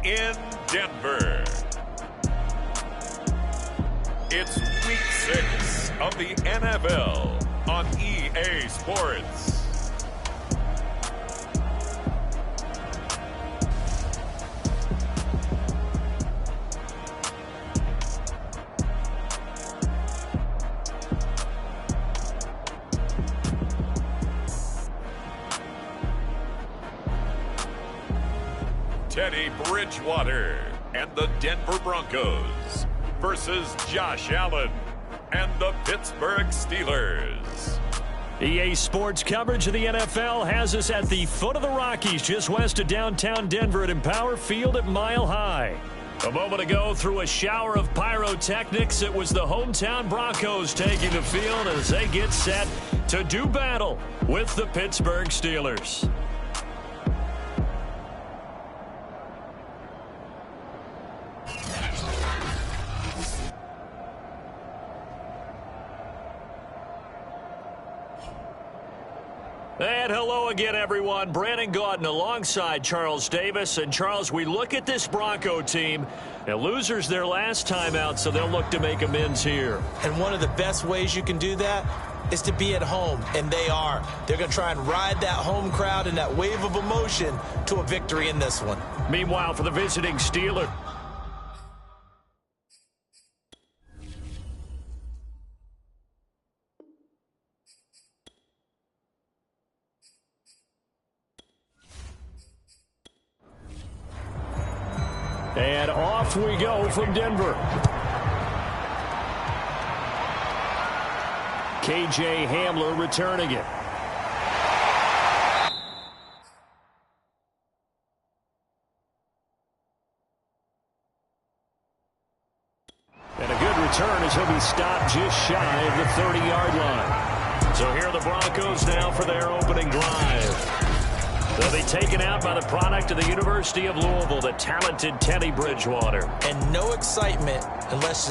in Denver. It's Week 6 of the NFL on EA Sports. Teddy Bridgewater and the Denver Broncos versus Josh Allen and the Pittsburgh Steelers. EA Sports coverage of the NFL has us at the foot of the Rockies, just west of downtown Denver at Empower Field at Mile High. A moment ago, through a shower of pyrotechnics, it was the hometown Broncos taking the field as they get set to do battle with the Pittsburgh Steelers. And hello again, everyone. Brandon Gaudin alongside Charles Davis. And, Charles, we look at this Bronco team. And losers their last time out, so they'll look to make amends here. And one of the best ways you can do that is to be at home, and they are. They're going to try and ride that home crowd and that wave of emotion to a victory in this one. Meanwhile, for the visiting Steelers. And off we go from Denver. KJ Hamler returning it. And a good return as he'll be stopped just shy of the 30-yard line. So here are the Broncos now for their opening drive. They'll be taken out by the product of the University of Louisville, the talented Teddy Bridgewater. And no excitement, unless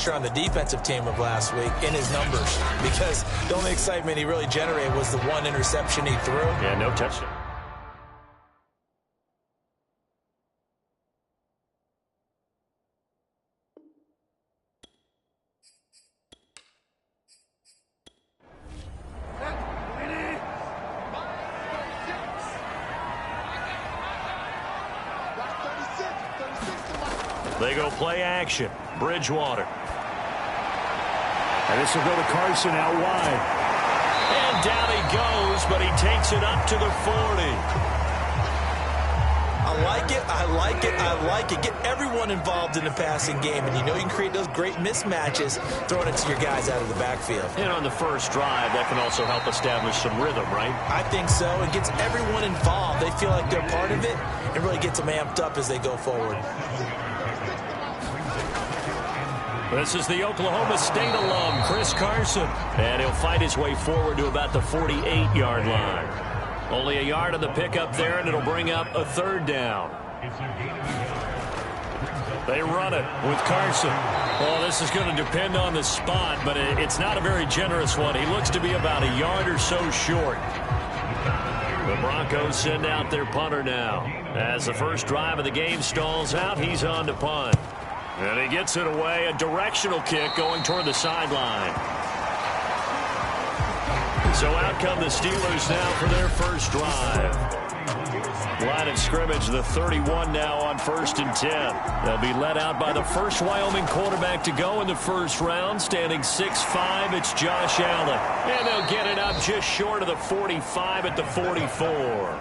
you're on the defensive team of last week, in his numbers. Because the only excitement he really generated was the one interception he threw. Yeah, no touchdown. They go play action. Bridgewater. And this will go to Carson out wide. And down he goes, but he takes it up to the 40. I like it, I like it, I like it. Get everyone involved in the passing game, and you know you can create those great mismatches throwing it to your guys out of the backfield. And on the first drive, that can also help establish some rhythm, right? I think so. It gets everyone involved. They feel like they're part of it and really gets them amped up as they go forward. This is the Oklahoma State alum, Chris Carson. And he'll fight his way forward to about the 48-yard line. Only a yard on the pickup there, and it'll bring up a third down. They run it with Carson. Well, this is going to depend on the spot, but it's not a very generous one. He looks to be about a yard or so short. The Broncos send out their punter now. As the first drive of the game stalls out, he's on to punt. And he gets it away, a directional kick going toward the sideline. So out come the Steelers now for their first drive. Line of scrimmage, the 31 now on 1st and 10. They'll be led out by the first Wyoming quarterback to go in the first round, standing 6'5". It's Josh Allen. And they'll get it up just short of the 45 at the 44.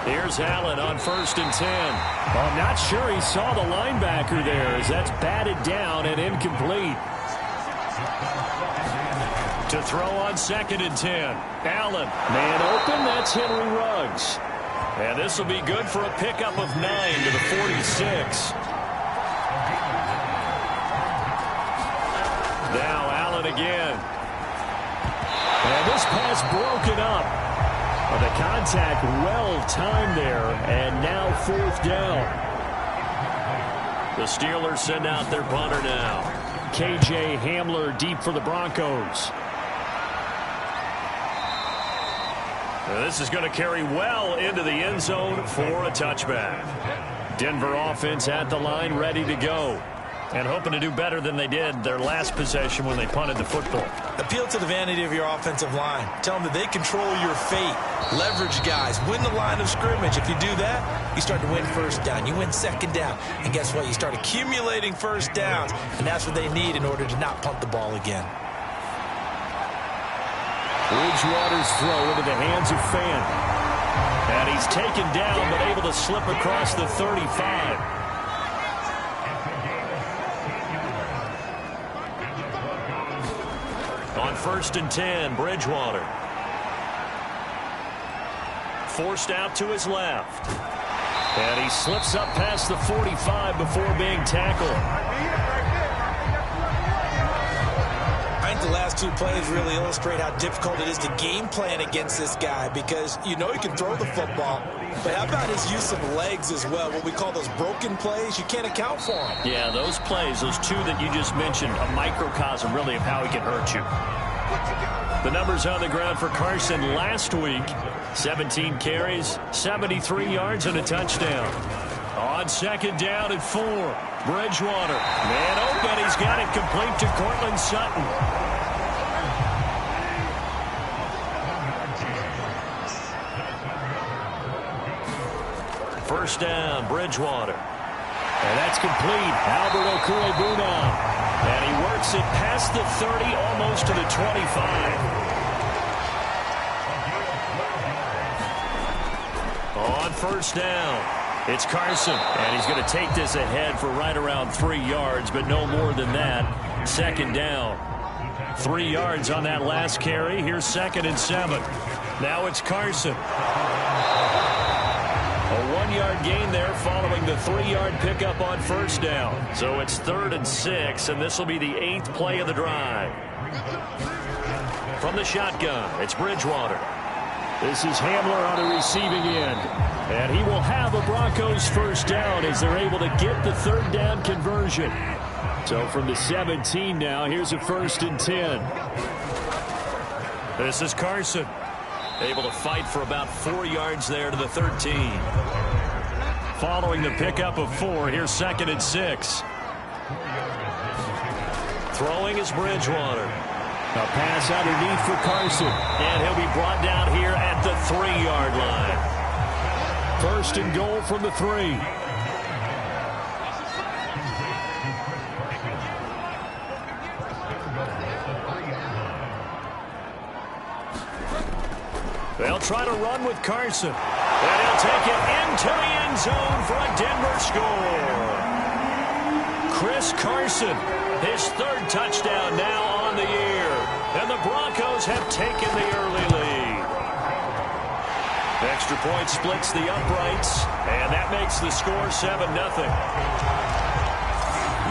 Here's Allen on 1st and 10. Well, I'm not sure he saw the linebacker there as that's batted down and incomplete. To throw on 2nd and 10. Allen, man open, that's Henry Ruggs. And this will be good for a pickup of 9 to the 46. Now Allen again. And this pass broken up. The contact well-timed there, and now 4th down. The Steelers send out their punter now. KJ Hamler deep for the Broncos. This is going to carry well into the end zone for a touchback. Denver offense at the line, ready to go. And hoping to do better than they did their last possession when they punted the football. Appeal to the vanity of your offensive line. Tell them that they control your fate. Leverage guys. Win the line of scrimmage. If you do that, you start to win first down. You win second down. And guess what? You start accumulating first downs. And that's what they need in order to not punt the ball again. Bridgewater's throw into the hands of Fan. And he's taken down but able to slip across the 35. On 1st and 10, Bridgewater. Forced out to his left. And he slips up past the 45 before being tackled. I think the last two plays really illustrate how difficult it is to game plan against this guy, because you know he can throw the football, but how about his use of legs as well? What we call those broken plays, you can't account for them. Yeah, those plays, those two that you just mentioned, a microcosm really of how he can hurt you. The numbers on the ground for Carson last week: 17 carries, 73 yards, and a touchdown. On 2nd down at 4, Bridgewater. Man open, he's got it complete to Cortland Sutton. First down, Bridgewater. And that's complete. Albert Okwuegbunam. And he works it past the 30, almost to the 25. On 1st down, it's Carson. And he's going to take this ahead for right around 3 yards, but no more than that. 2nd down. 3 yards on that last carry. Here's 2nd and 7. Now it's Carson. A 1-yard gain there following the 3-yard pickup on 1st down. So it's 3rd and 6, and this will be the 8th play of the drive. From the shotgun, it's Bridgewater. This is Hamler on the receiving end. And he will have a Broncos first down as they're able to get the 3rd down conversion. So from the 17 now, here's a 1st and 10. This is Carson. Able to fight for about 4 yards there to the 13. Following the pickup of 4, here's 2nd and 6. Throwing is Bridgewater. A pass underneath for Carson. And he'll be brought down here at the 3-yard line. 1st and goal from the 3. They'll try to run with Carson. And he'll take it into the end zone for a Denver score. Chris Carson, his 3rd touchdown now on the year. And the Broncos have taken the early lead. Extra point splits the uprights, and that makes the score 7-0.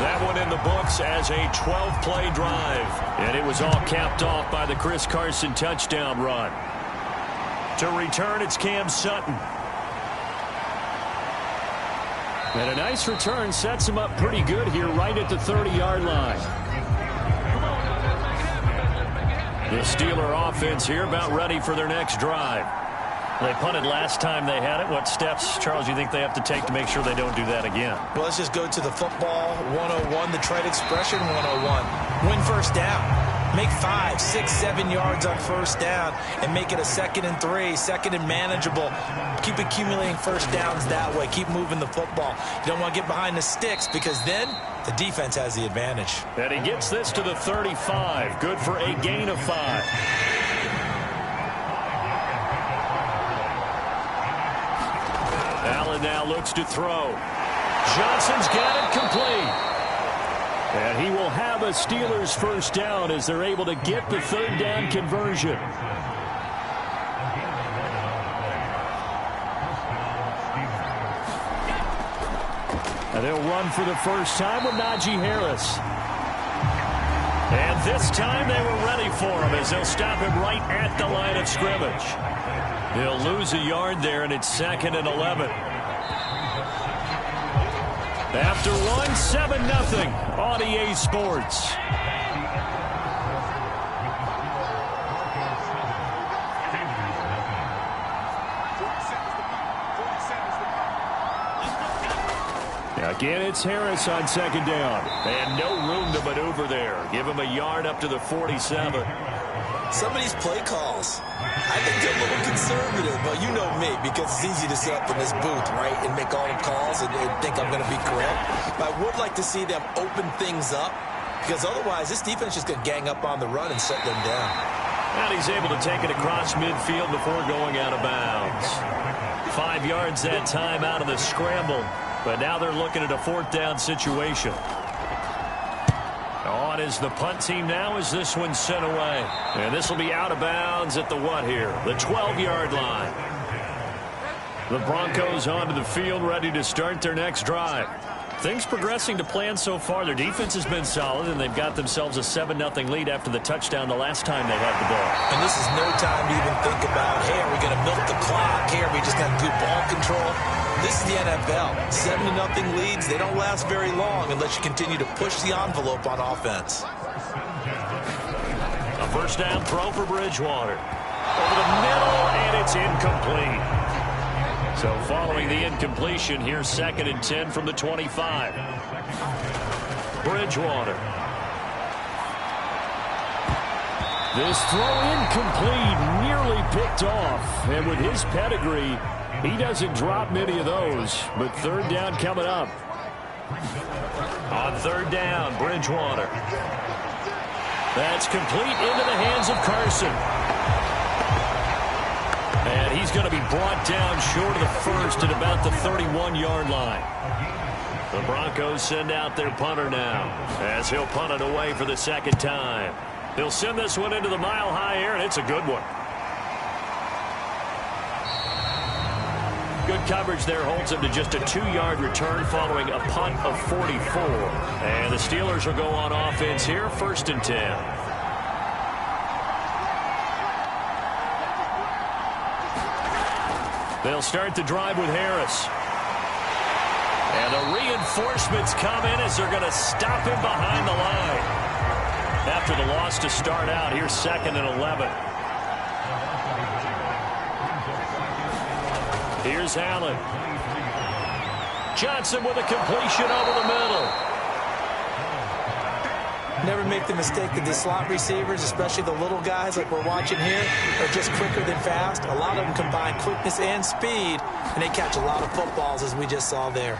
That one in the books as a 12-play drive. And it was all capped off by the Chris Carson touchdown run. To return, it's Cam Sutton. And a nice return sets him up pretty good here right at the 30-yard line. The Steeler offense here about ready for their next drive. They punted last time they had it. What steps, Charles, you think they have to take to make sure they don't do that again? Well, let's just go to the football 101, the trade expression 101. Win first down. Make 5, 6, 7 yards on 1st down and make it a 2nd and 3, 2nd and manageable. Keep accumulating first downs that way. Keep moving the football. You don't want to get behind the sticks because then the defense has the advantage. And he gets this to the 35. Good for a gain of 5. Allen now looks to throw. Johnson's got it complete. And he will have a Steelers first down as they're able to get the 3rd down conversion. And they'll run for the first time with Najee Harris. And this time they were ready for him as they'll stop him right at the line of scrimmage. He'll lose a yard there, and it's 2nd and 11. After one, 7-0 on EA Sports. Again, it's Harris on second down. And no room to maneuver there. Give him a yard up to the 47. Some of these play calls, I think they're a little conservative, but you know me, because it's easy to sit up in this booth, right, and make all the calls and think I'm going to be correct. But I would like to see them open things up, because otherwise this defense is going to gang up on the run and set them down. And he's able to take it across midfield before going out of bounds. 5 yards that time out of the scramble, but now they're looking at a 4th down situation. On is the punt team now as this one's sent away. And this will be out of bounds at the what here? The 12-yard line. The Broncos onto the field ready to start their next drive. Things progressing to plan so far. Their defense has been solid, and they've got themselves a 7-0 lead after the touchdown the last time they had the ball. And this is no time to even think about, hey, are we going to milk the clock? Hey, are we just going to do ball control? This is the NFL. 7-0 leads, they don't last very long unless you continue to push the envelope on offense. A first down throw for Bridgewater. Over the middle, and it's incomplete. So following the incompletion, here's 2nd and 10 from the 25. Bridgewater. This throw incomplete, nearly picked off. And with his pedigree, he doesn't drop many of those. But 3rd down coming up. On 3rd down, Bridgewater. That's complete into the hands of Carson. And he's going to be brought down short of the first at about the 31-yard line. The Broncos send out their punter now as he'll punt it away for the 2nd time. He'll send this one into the mile-high air, and it's a good one. Good coverage there holds him to just a 2-yard return following a punt of 44. And the Steelers will go on offense here, 1st and 10. They'll start the drive with Harris. And the reinforcements come in as they're going to stop him behind the line. After the loss to start out, here's 2nd and 11. Here's Allen. Johnson with a completion over the middle. Never make the mistake that the slot receivers, especially the little guys like we're watching here, are just quicker than fast. A lot of them combine quickness and speed, and they catch a lot of footballs, as we just saw there.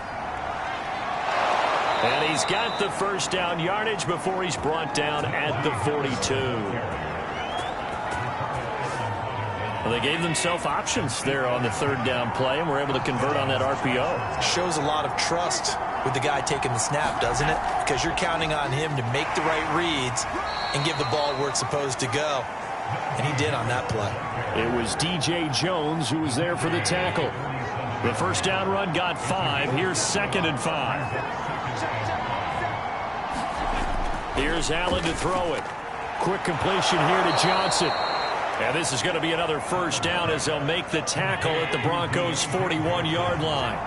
And he's got the first down yardage before he's brought down at the 42. Well, they gave themselves options there on the 3rd down play, and were able to convert on that RPO. Shows a lot of trust with the guy taking the snap, doesn't it? Because you're counting on him to make the right reads and give the ball where it's supposed to go. And he did on that play. It was DJ Jones who was there for the tackle. The first down run got 5. Here's 2nd and 5. Here's Allen to throw it. Quick completion here to Johnson. And this is going to be another first down as they'll make the tackle at the Broncos' 41-yard line.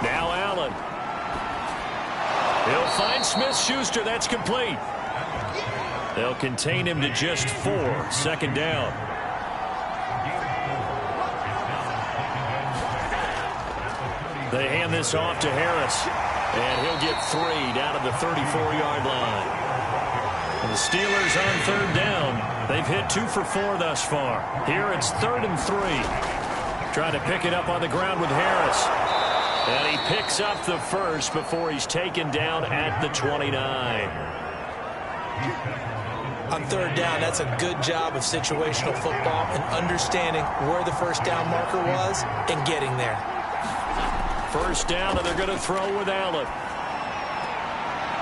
Now Allen. He'll find Smith-Schuster. That's complete. They'll contain him to just 4. 2nd down. They hand this off to Harris. And he'll get 3 down to the 34-yard line. And the Steelers on 3rd down. They've hit 2 for 4 thus far. Here it's 3rd and 3. Trying to pick it up on the ground with Harris. And he picks up the first before he's taken down at the 29. On 3rd down, that's a good job of situational football and understanding where the first down marker was and getting there. First down, and they're going to throw with Allen.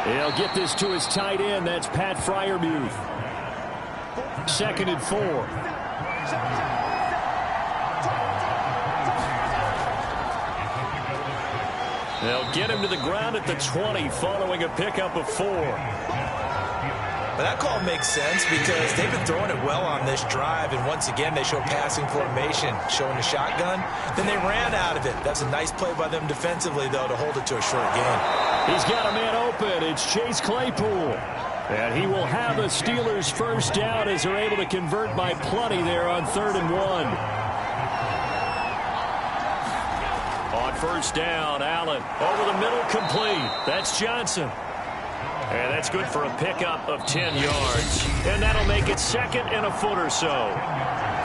He'll get this to his tight end. That's Pat Freiermuth. 2nd and 4. They'll get him to the ground at the 20 following a pickup of 4. But that call makes sense because they've been throwing it well on this drive, and once again they show passing formation, showing a shotgun. Then they ran out of it. That's a nice play by them defensively, though, to hold it to a short gain. He's got a man open. It's Chase Claypool. And he will have the Steelers first down as they're able to convert by plenty there on 3rd and 1. On first down, Allen over the middle, complete. That's Johnson. And that's good for a pickup of 10 yards. And that'll make it 2nd and a foot or so.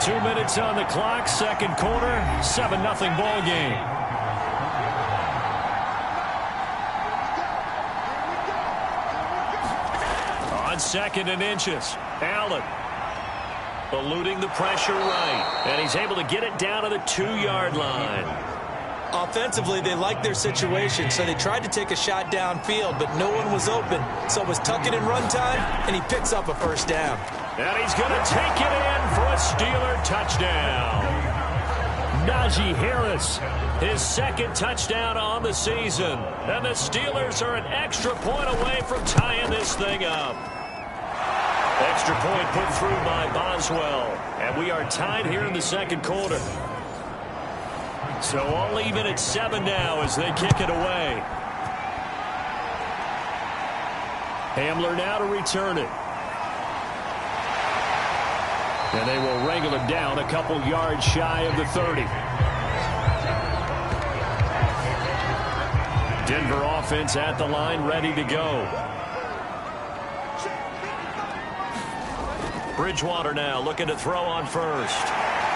2 minutes on the clock, 2nd quarter, 7-0 ball game. On 2nd and inches, Allen eluding the pressure right. And he's able to get it down to the 2-yard line. Offensively, they liked their situation, so they tried to take a shot downfield, but no one was open. So it was tuck it in run time, and he picks up a first down. And he's going to take it in for a Steeler touchdown. Najee Harris, his 2nd touchdown on the season. And the Steelers are an extra point away from tying this thing up. Extra point put through by Boswell. And we are tied here in the 2nd quarter. So all even at 7 now as they kick it away. Hamler now to return it. And they will wrangle it down a couple yards shy of the 30. Denver offense at the line, ready to go. Bridgewater now looking to throw on first.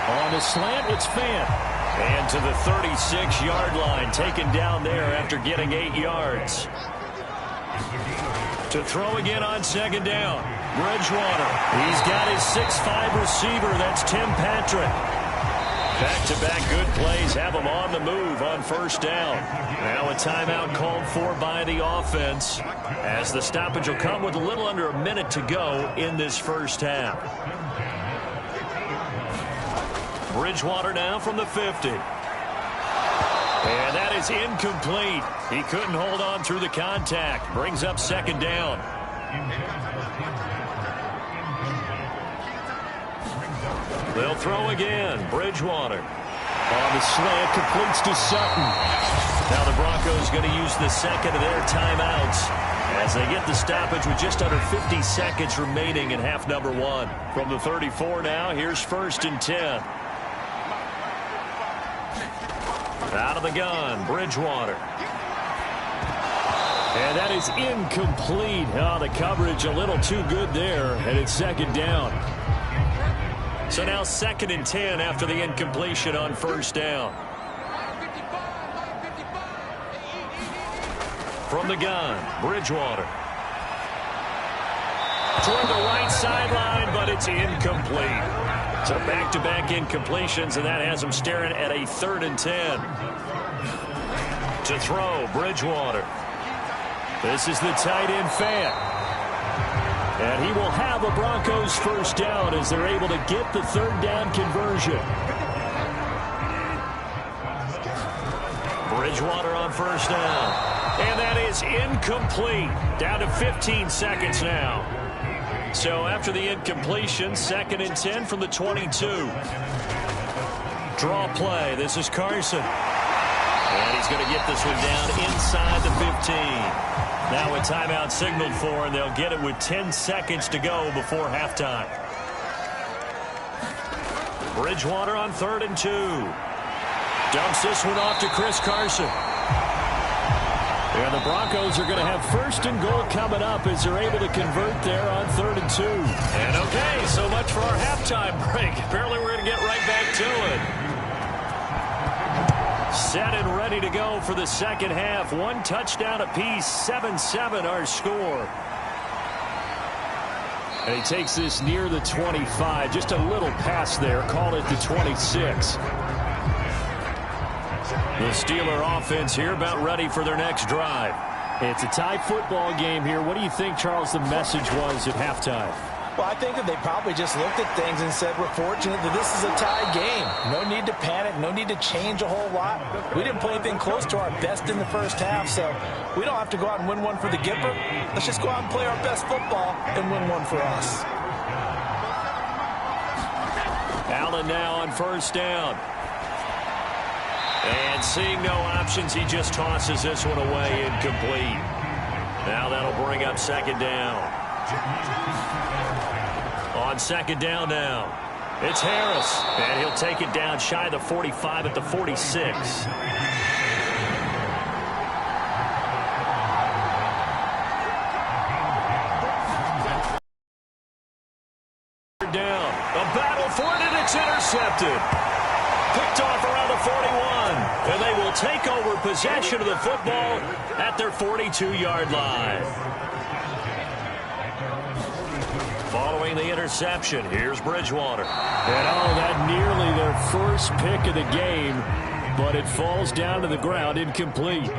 On the slant, it's Fant. And to the 36-yard line, taken down there after getting 8 yards. To throw again on 2nd down. Bridgewater. He's got his 6'5" receiver. That's Tim Patrick. Back-to-back good plays have him on the move on first down. Now a timeout called for by the offense as the stoppage will come with a little under a minute to go in this first half. Bridgewater now from the 50. And that is incomplete. He couldn't hold on through the contact. Brings up 2nd down. They'll throw again. Bridgewater. On the slant, completes to Sutton. Now the Broncos going to use the 2nd of their timeouts as they get the stoppage with just under 50 seconds remaining in half number 1. From the 34 now, here's 1st and 10. Out of the gun, Bridgewater. And that is incomplete. Oh, the coverage a little too good there, and it's 2nd down. So now 2nd and 10 after the incompletion on first down. From the gun, Bridgewater. Toward the right sideline, but it's incomplete. So back-to-back incompletions, and that has him staring at a 3rd and 10. To throw, Bridgewater. This is the tight end, Fant. And he will have a Broncos first down as they're able to get the 3rd down conversion. Bridgewater on first down. And that is incomplete. Down to 15 seconds now. So after the incompletion, 2nd and 10 from the 22. Draw play. This is Carson. And he's going to get this one down inside the 15. Now a timeout signaled for, and they'll get it with 10 seconds to go before halftime. Bridgewater on 3rd and 2. Dumps this one off to Chris Carson. And the Broncos are going to have 1st and goal coming up as they're able to convert there on 3rd and 2. And okay, so much for our halftime break. Apparently we're going to get right back to it. Set and ready to go for the 2nd half. 1 touchdown apiece, 7-7 our score. And he takes this near the 25. Just a little pass there. Call it the 26. The Steeler offense here about ready for their next drive. It's a tie football game here. What do you think, Charles, the message was at halftime? Well, I think that they probably just looked at things and said, we're fortunate that this is a tie game. No need to panic. No need to change a whole lot. We didn't play anything close to our best in the first half, so we don't have to go out and win one for the Gipper. Let's just go out and play our best football and win one for us. Allen now on first down. And seeing no options, he just tosses this one away incomplete. Now that'll bring up 2nd down. On second down now, it's Harris, and he'll take it down shy of the 45 at the 46. Down, a battle for it, and it's intercepted. Picked off around the 41, and they will take over possession of the football at their 42-yard line. Following the interception, here's Bridgewater. And that nearly their first pick of the game, but it falls down to the ground incomplete.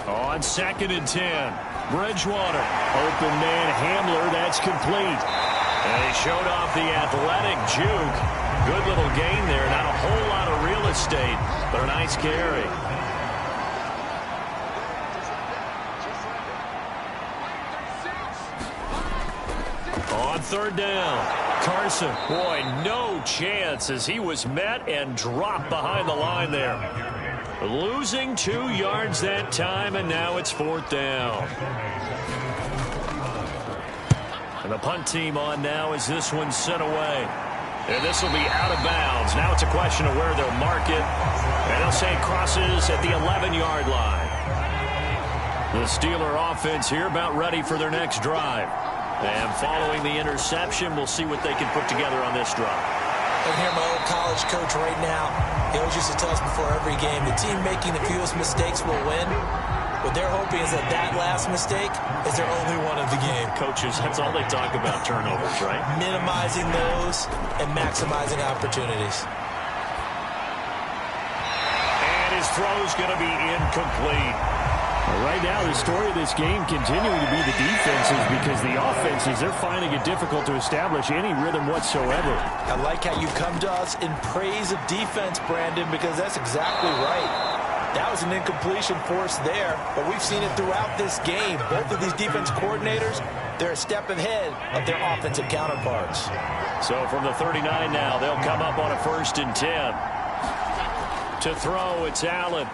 On second and 10, Bridgewater. Open man Hamler, that's complete. And he showed off the athletic juke. Good little gain there. Not a whole lot of real estate, but a nice carry. On third down, Carson. Boy, no chance as he was met and dropped behind the line there. Losing 2 yards that time, and now it's fourth down. And the punt team on now as this one's sent away. And this will be out of bounds. Now it's a question of where they'll mark it. And they'll say it crosses at the 11-yard line. The Steeler offense here about ready for their next drive. And following the interception, we'll see what they can put together on this drive. I can hear my old college coach right now. He always used to tell us before every game, the team making the fewest mistakes will win. What they're hoping is that that last mistake is their only one of the game. Coaches, that's all they talk about, turnovers, right? Minimizing those and maximizing opportunities. And his throw's going to be incomplete. Right now, the story of this game continuing to be the defenses, because the offenses, they're finding it difficult to establish any rhythm whatsoever. I like how you come to us in praise of defense, Brandon, because that's exactly right. That was an incompletion forced there, but we've seen it throughout this game. Both of these defense coordinators, they're a step ahead of their offensive counterparts. So from the 39 now, they'll come up on a 1st and 10. To throw, it's Allen.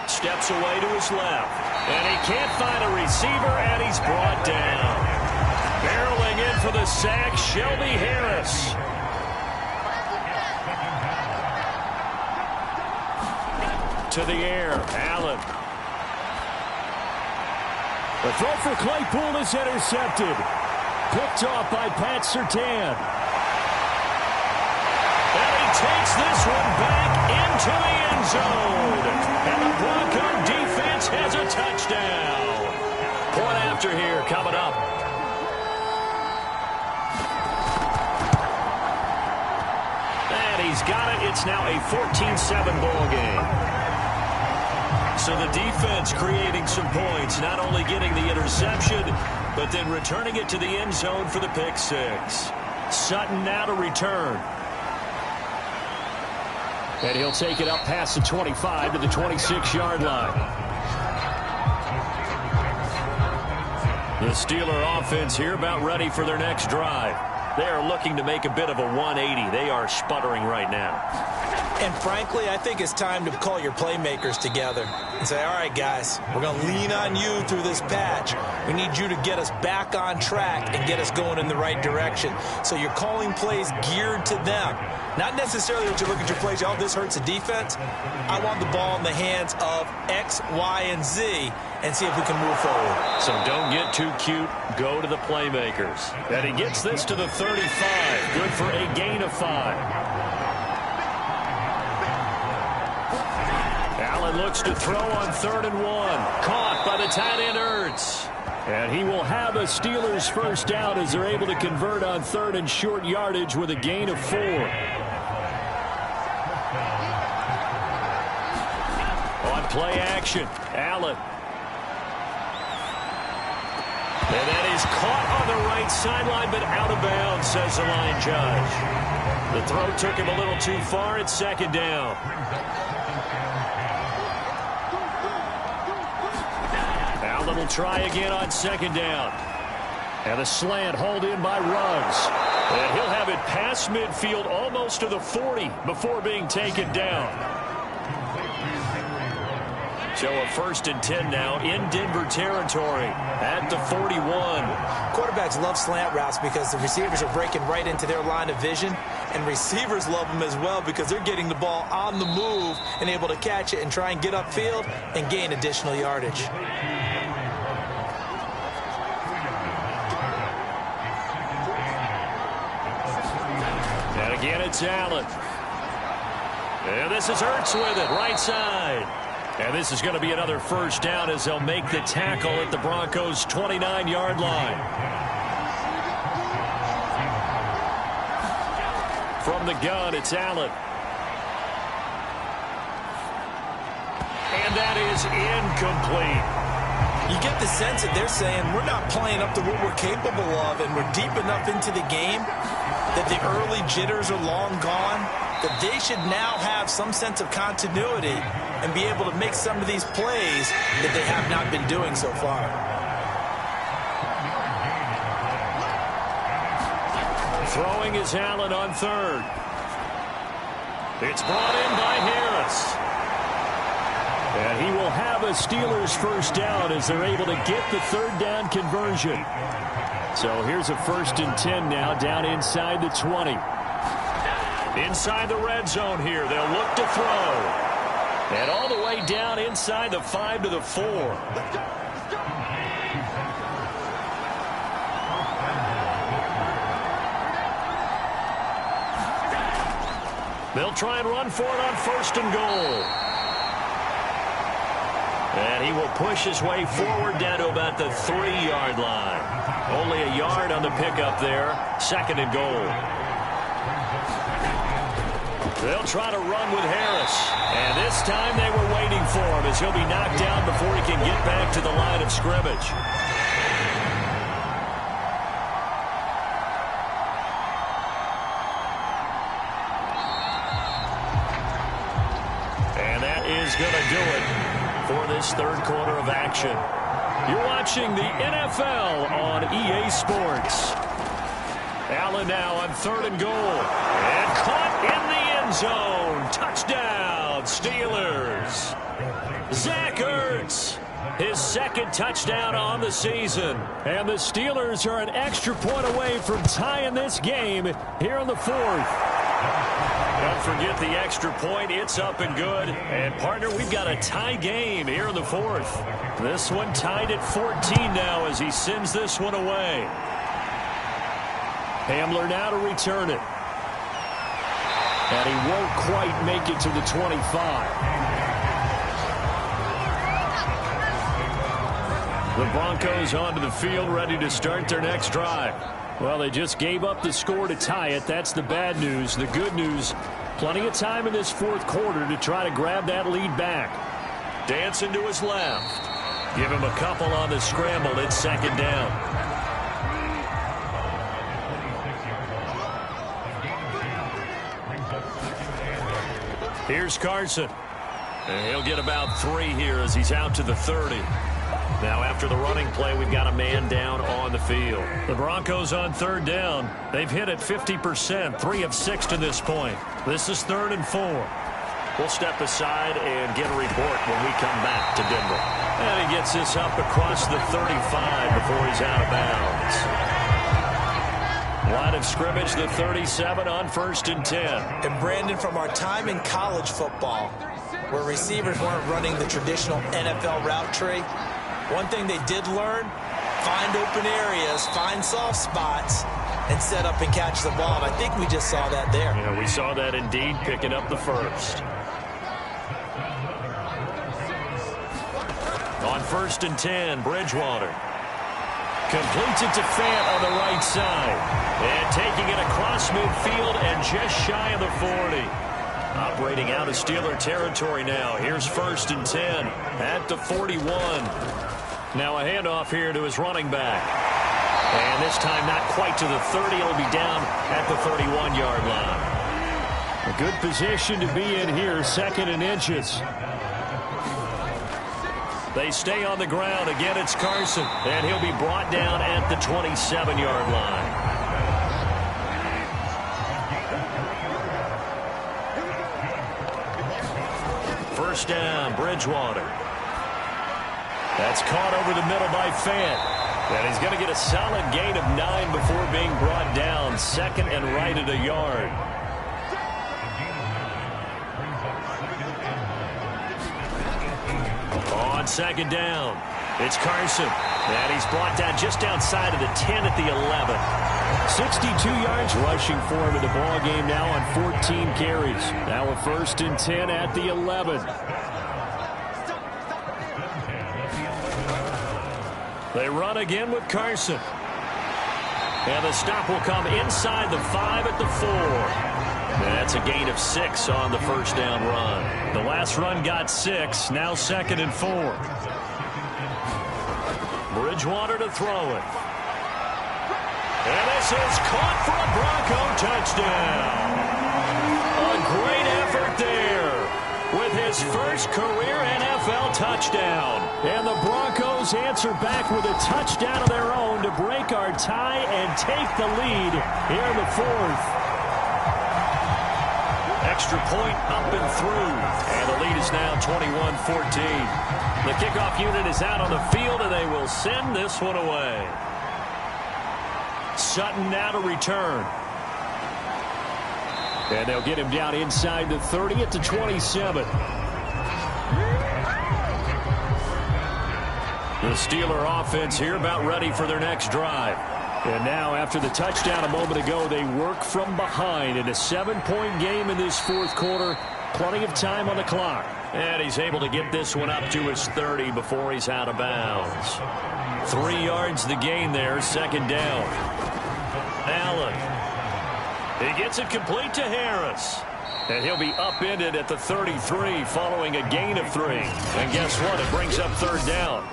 Steps away to his left. And he can't find a receiver, and he's brought down. Barreling in for the sack, Shelby Harris. To the air, Allen. The throw for Claypool is intercepted. Picked off by Pat Surtain. And he takes this one back into the end zone. And the Bronco defense has a touchdown. Point after here coming up. And he's got it. It's now a 14-7 ball game. So the defense creating some points, not only getting the interception, but then returning it to the end zone for the pick six. Sutton now to return. And he'll take it up past the 25 to the 26-yard line. The Steeler offense here about ready for their next drive. They are looking to make a bit of a 180. They are sputtering right now. And frankly, I think it's time to call your playmakers together and say, all right, guys, we're going to lean on you through this patch. We need you to get us back on track and get us going in the right direction. So you're calling plays geared to them. Not necessarily that you look at your plays, oh, this hurts the defense. I want the ball in the hands of X, Y, and Z and see if we can move forward. So don't get too cute. Go to the playmakers. And he gets this to the 35. Good for a gain of 5. Allen looks to throw on 3rd and 1. Caught by the tight end Ertz. And he will have a Steelers first down as they're able to convert on 3rd and short yardage with a gain of 4. On play action, Allen. And that is caught on the right sideline, but out of bounds, says the line judge. The throw took him a little too far. It's 2nd down. Allen will try again on 2nd down. And a slant hauled in by Ruggs. And he'll have it past midfield almost to the 40 before being taken down. So So a 1st and 10 now in Denver territory at the 41. Quarterbacks love slant routes because the receivers are breaking right into their line of vision, and receivers love them as well because they're getting the ball on the move and able to catch it and try and get upfield and gain additional yardage. And again, it's Allen. And this is Ertz with it, right side. And this is going to be another 1st down as they'll make the tackle at the Broncos' 29-yard line. From the gun, it's Allen. And that is incomplete. You get the sense that they're saying we're not playing up to what we're capable of, and we're deep enough into the game that the early jitters are long gone, that they should now have some sense of continuity and be able to make some of these plays that they have not been doing so far. Throwing is Allen on 3rd. It's brought in by Harris. And he will have a Steelers 1st down as they're able to get the 3rd down conversion. So here's a 1st and 10 now down inside the 20. Inside the red zone here. They'll look to throw. And all the way down inside the 5 to the 4. They'll try and run for it on 1st and goal. And he will push his way forward down to about the 3-yard line. Only a yard on the pickup there. 2nd and goal. They'll try to run with Harris. And this time they were waiting for him as he'll be knocked down before he can get back to the line of scrimmage. And that is going to do it for this 3rd quarter of action. You're watching the NFL on EA Sports. Allen now on 3rd and goal. And caught in the end zone. Touchdown, Steelers. Zach Ertz, his 2nd touchdown on the season. And the Steelers are an extra point away from tying this game here in the 4th. Don't forget the extra point. It's up and good. And, partner, we've got a tie game here in the 4th. This one tied at 14 now as he sends this one away. Hamler now to return it. And he won't quite make it to the 25. The Broncos onto the field, ready to start their next drive. Well, they just gave up the score to tie it. That's the bad news. The good news, plenty of time in this 4th quarter to try to grab that lead back. Dancing to his left. Give him a couple on the scramble. It's 2nd down. Here's Carson. And he'll get about 3 here as he's out to the 30. Now after the running play, we've got a man down on the field. The Broncos on 3rd down. They've hit it 50%, 3 of 6 to this point. This is 3rd and 4. We'll step aside and get a report when we come back to Denver. And he gets this up across the 35 before he's out of bounds. Line of scrimmage, the 37 on 1st and 10. And Brandon, from our time in college football, where receivers weren't running the traditional NFL route tree, one thing they did learn, find open areas, find soft spots, and set up and catch the ball. And I think we just saw that there. Yeah, we saw that indeed, picking up the 1st. On 1st and 10, Bridgewater. Completes it to Fant on the right side. And taking it across midfield and just shy of the 40. Operating out of Steeler territory now. Here's 1st and 10 at the 41. Now a handoff here to his running back. And this time not quite to the 30. It'll be down at the 31-yard line. A good position to be in here, 2nd and inches. They stay on the ground. Again, it's Carson. And he'll be brought down at the 27-yard line. First down, Bridgewater. That's caught over the middle by Fant. And he's going to get a solid gain of 9 before being brought down. Second and right at a yard. On second down, it's Carson. And he's brought down just outside of the 10 at the 11. 62 yards rushing for him in the ball game now on 14 carries. Now a 1st and 10 at the 11. They run again with Carson. And the stop will come inside the 5 at the 4. That's a gain of 6 on the first down run. The last run got 6. Now 2nd and 4. Bridgewater to throw it. And this is caught for a Bronco touchdown. A great effort there with his first career NFL touchdown. And the Broncos answer back with a touchdown of their own to break our tie and take the lead here in the 4th. Extra point up and through. And the lead is now 21-14. The kickoff unit is out on the field, and they will send this one away. Sutton now to return. And they'll get him down inside the 30 at the 27. The Steeler offense here about ready for their next drive. And now, after the touchdown a moment ago, they work from behind in a 7-point game in this 4th quarter. Plenty of time on the clock. And he's able to get this one up to his 30 before he's out of bounds. 3 yards the gain there, 2nd down. Allen. He gets it complete to Harris. And he'll be upended at the 33 following a gain of 3. And guess what? It brings up 3rd down.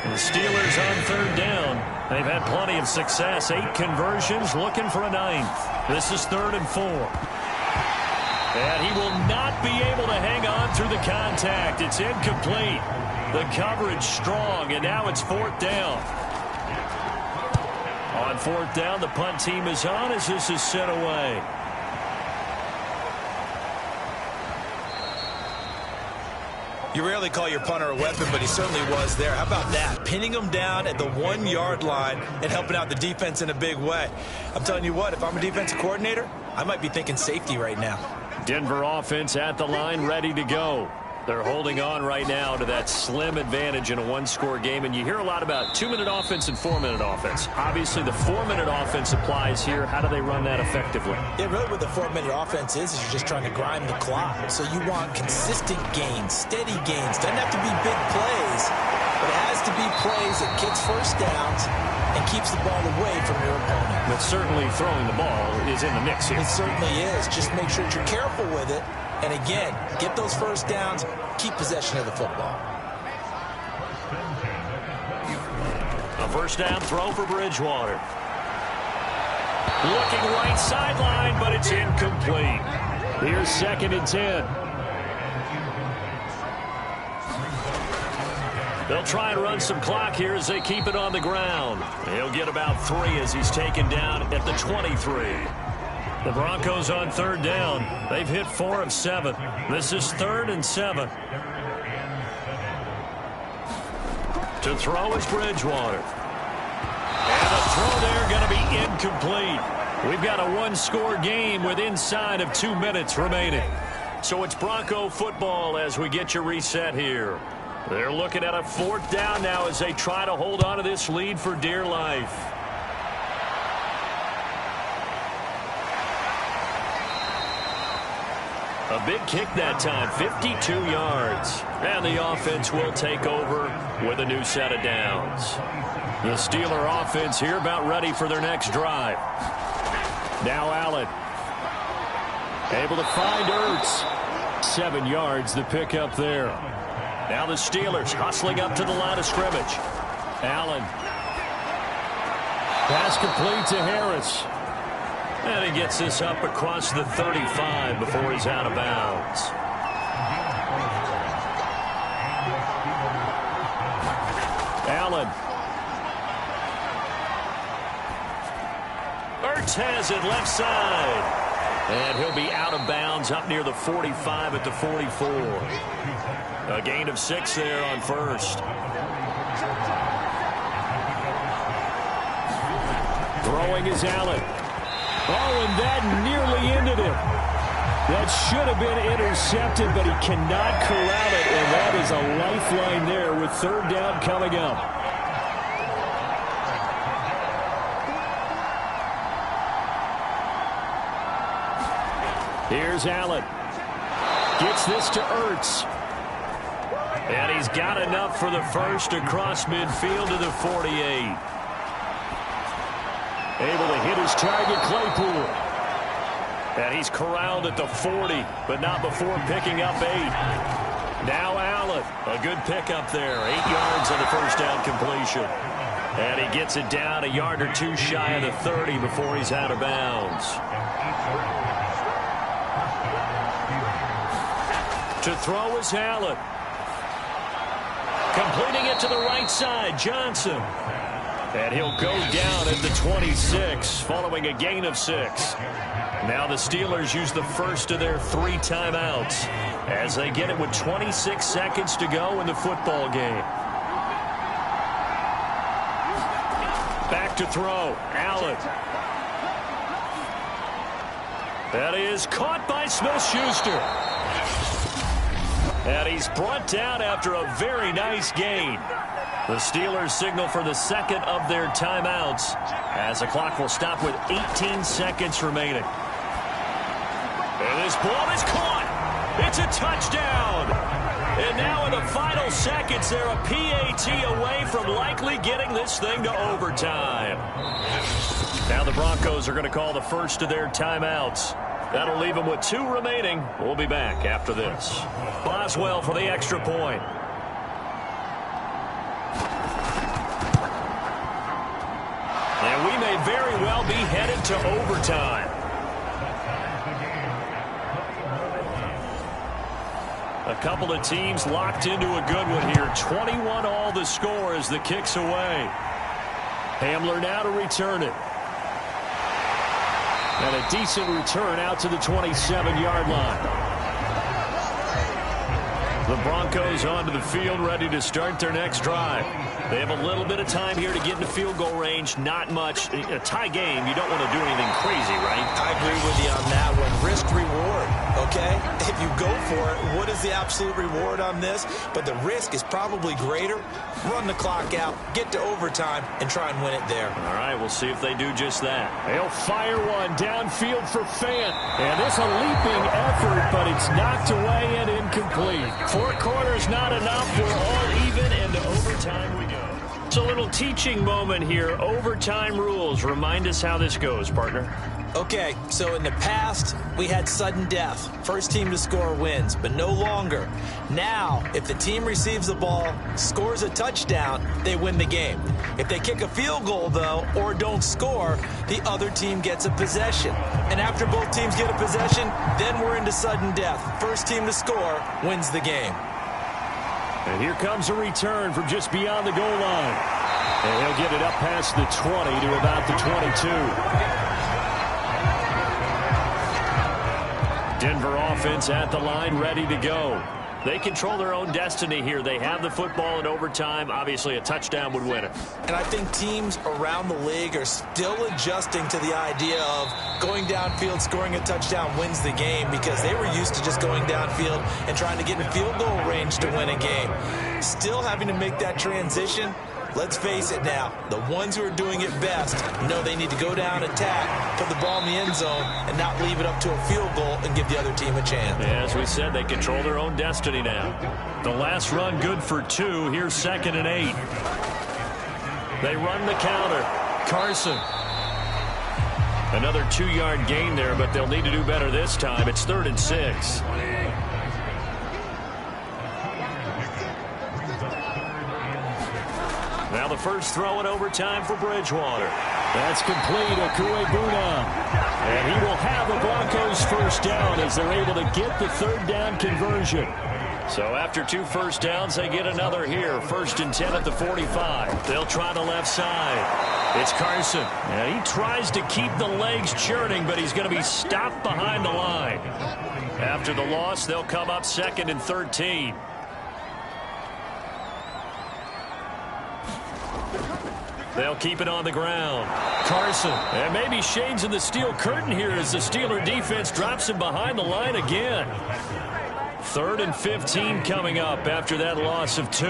And the Steelers on 3rd down. They've had plenty of success. 8 conversions, looking for a 9th. This is 3rd and 4. And he will not be able to hang on through the contact. It's incomplete. The coverage strong, and now it's 4th down. On 4th down, the punt team is on as this is sent away. You rarely call your punter a weapon, but he certainly was there. How about that? Pinning him down at the 1-yard line and helping out the defense in a big way. I'm telling you what, if I'm a defensive coordinator, I might be thinking safety right now. Denver offense at the line, ready to go. They're holding on right now to that slim advantage in a 1-score game. And you hear a lot about 2-minute offense and 4-minute offense. Obviously, the 4-minute offense applies here. How do they run that effectively? Yeah, really what the 4-minute offense is you're just trying to grind the clock. So you want consistent gains, steady gains. Doesn't have to be big plays, but it has to be plays that gets first downs and keeps the ball away from your opponent. But certainly throwing the ball is in the mix here. It certainly is. Just make sure that you're careful with it. And again, get those first downs, keep possession of the football. A first down throw for Bridgewater. Looking right sideline, but it's incomplete. Here's 2nd and 10. They'll try and run some clock here as they keep it on the ground. He'll get about 3 as he's taken down at the 23. The Broncos on 3rd down. They've hit 4 of 7. This is 3rd and 7. To throw is Bridgewater. And the throw there going to be incomplete. We've got a 1-score game with inside of 2 minutes remaining. So it's Bronco football as we get you reset here. They're looking at a 4th down now as they try to hold on to this lead for dear life. A big kick that time, 52 yards. And the offense will take over with a new set of downs. The Steeler offense here about ready for their next drive. Now Allen. Able to find Ertz. 7 yards, the pickup there. Now the Steelers hustling up to the line of scrimmage. Allen. Pass complete to Harris. And he gets this up across the 35 before he's out of bounds. Allen. Ertz has it left side. And he'll be out of bounds up near the 45 at the 44. A gain of 6 there on first. Throwing is Allen. Oh, and that nearly ended him. That should have been intercepted, but he cannot corral it, and that is a lifeline there with third down coming up. Here's Allen. Gets this to Ertz. And he's got enough for the first across midfield to the 48. Able to hit his target, Claypool. And he's corralled at the 40, but not before picking up 8. Now Allen, a good pickup there. 8 yards on the first down completion. And he gets it down a yard or two shy of the 30 before he's out of bounds. To throw is Allen. Completing it to the right side, Johnson. And he'll go down at the 26, following a gain of 6. Now the Steelers use the first of their 3 timeouts as they get it with 26 seconds to go in the football game. Back to throw, Allen. That is caught by Smith-Schuster. And he's brought down after a very nice gain. The Steelers signal for the second of their timeouts as the clock will stop with 18 seconds remaining. And this ball is caught. It's a touchdown. And now in the final seconds, they're a PAT away from likely getting this thing to overtime. Now the Broncos are going to call the first of their timeouts. That'll leave them with 2 remaining. We'll be back after this. Boswell for the extra point. And we may very well be headed to overtime. A couple of teams locked into a good one here. 21 all the score as the kick's away. Hamler now to return it. And a decent return out to the 27-yard line. The Broncos onto the field, ready to start their next drive. They have a little bit of time here to get into field goal range. Not much. A tie game, you don't want to do anything crazy, right? I agree with you on that one. Risk reward, okay? If you go for it, what is the absolute reward on this? But the risk is probably greater. Run the clock out, get to overtime, and try and win it there. All right, we'll see if they do just that. They'll fire one downfield for Fant. And it's a leaping effort, but it's knocked away and incomplete. 4 quarters not enough. We're all even, and to overtime we go. It's a little teaching moment here. Overtime rules. Remind us how this goes, partner. Okay, so in the past, we had sudden death. First team to score wins, but no longer. Now, if the team receives the ball, scores a touchdown, they win the game. If they kick a field goal, though, or don't score, the other team gets a possession. And after both teams get a possession, then we're into sudden death. First team to score wins the game. And here comes a return from just beyond the goal line. And he'll get it up past the 20 to about the 22. Denver offense at the line, ready to go. They control their own destiny here. They have the football in overtime. Obviously, a touchdown would win it. And I think teams around the league are still adjusting to the idea of going downfield, scoring a touchdown wins the game, because they were used to just going downfield and trying to get in field goal range to win a game. Still having to make that transition. Let's face it now, the ones who are doing it best know they need to go down, attack, put the ball in the end zone, and not leave it up to a field goal and give the other team a chance. Yeah, as we said, they control their own destiny now. The last run good for 2. Here's 2nd and 8. They run the counter. Carson. Another 2-yard gain there, but they'll need to do better this time. It's 3rd and 6. Now the first throw in overtime for Bridgewater. That's complete, Akuebuna. And he will have the Broncos first down as they're able to get the 3rd down conversion. So after 2 first downs, they get another here. 1st and 10 at the 45. They'll try the left side. It's Carson. And he tries to keep the legs churning, but he's going to be stopped behind the line. After the loss, they'll come up 2nd and 13. They'll keep it on the ground. Carson, and maybe shades in the steel curtain here as the Steeler defense drops him behind the line again. 3rd and 15 coming up after that loss of 2.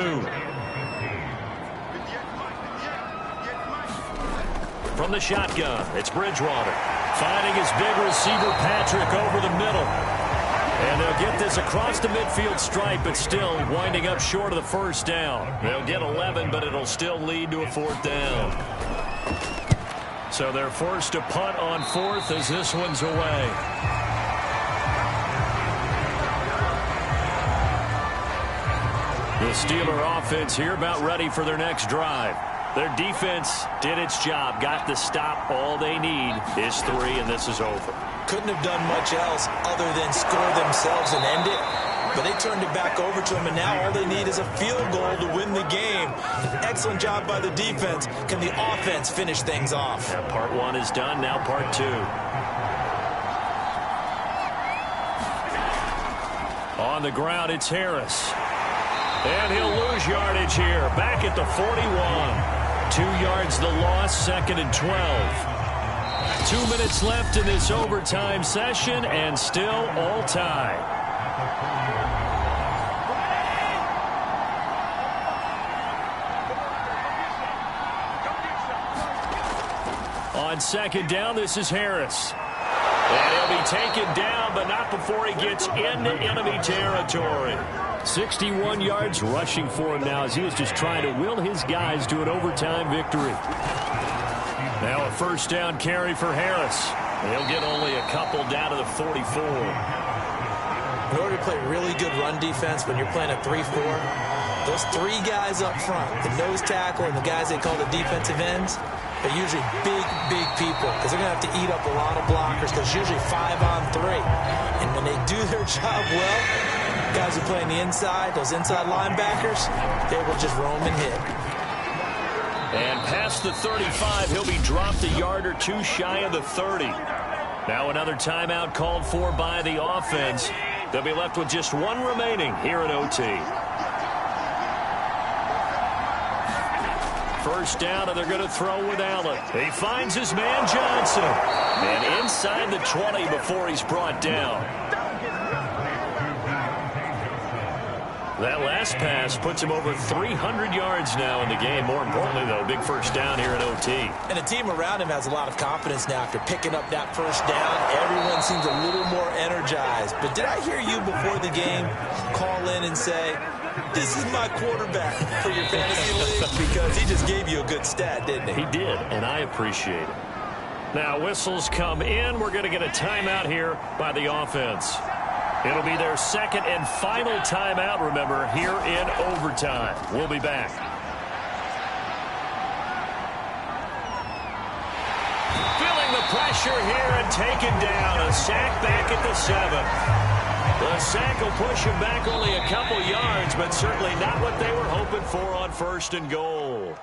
From the shotgun, it's Bridgewater. Finding his big receiver, Patrick, over the middle. And they'll get this across the midfield stripe, but still winding up short of the first down. They'll get 11, but it'll still lead to a 4th down. So they're forced to punt on 4th as this one's away. The Steeler offense here about ready for their next drive. Their defense did its job, got the stop. All they need is 3, and this is over. Couldn't have done much else other than score themselves and end it. But they turned it back over to them, and now all they need is a field goal to win the game. Excellent job by the defense. Can the offense finish things off? Now part 1 is done, now part 2. On the ground, it's Harris. And he'll lose yardage here, back at the 41. 2 yards the loss, 2nd and 12. 2 minutes left in this overtime session, and still all tied. On 2nd down, this is Harris. And he'll be taken down, but not before he gets into enemy territory. 61 yards rushing for him now as he was just trying to will his guys to an overtime victory. Now a 1st down carry for Harris. He'll get only a couple down to the 44. In order to play really good run defense when you're playing a 3-4, those 3 guys up front, the nose tackle and the guys they call the defensive ends, they're usually big people because they're going to have to eat up a lot of blockers because usually 5 on 3. And when they do their job well, guys who play on the inside, those inside linebackers, they will just roam and hit. And past the 35, he'll be dropped a yard or 2 shy of the 30. Now another timeout called for by the offense. They'll be left with just 1 remaining here at OT. 1st down, and they're going to throw with Allen. He finds his man Johnson. And inside the 20 before he's brought down. That last pass puts him over 300 yards now in the game. More importantly, though, big 1st down here at OT. And the team around him has a lot of confidence now after picking up that 1st down. Everyone seems a little more energized. But did I hear you before the game call in and say, this is my quarterback for your fantasy league? Because he just gave you a good stat, didn't he? He did, and I appreciate it. Now, whistles come in. We're going to get a timeout here by the offense. It'll be their 2nd and final timeout, remember, here in overtime. We'll be back. Feeling the pressure here and taken down. A sack back at the 7. The sack will push him back only a couple yards, but certainly not what they were hoping for on 1st and goal.